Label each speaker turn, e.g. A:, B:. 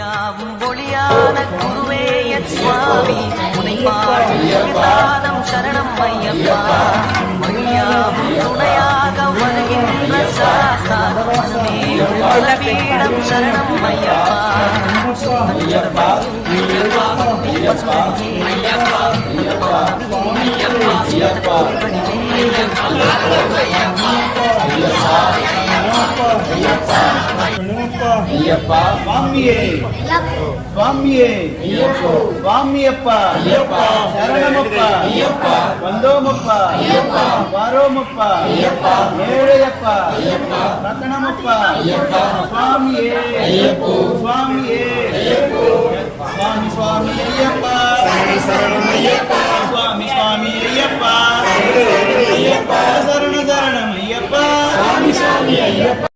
A: ஒளியாவும் ஒளியான குருவேய சுவாமி உனை பாடம் சரணம் ஐயப்பா ஒளியாவும் துணையாக வருகின்ற சாஸ்தா மனமே உள்ள பீடம் சரணம் ஐயப்பா
B: ஐயப்பா சுவாமியே சுவாமியே சுவாமியப்பா சரணமப்பா வந்தோமப்பா வாரோமப்பா ஏழையப்பா ரத்தனமப்பா சுவாமியே சுவாமியே சுவாமி சுவாமி ஐயப்பா சுவாமி சுவாமி ஐயப்பா சரண சரணம் ஐயப்பா சுவாமி சுவாமி ஐயப்பா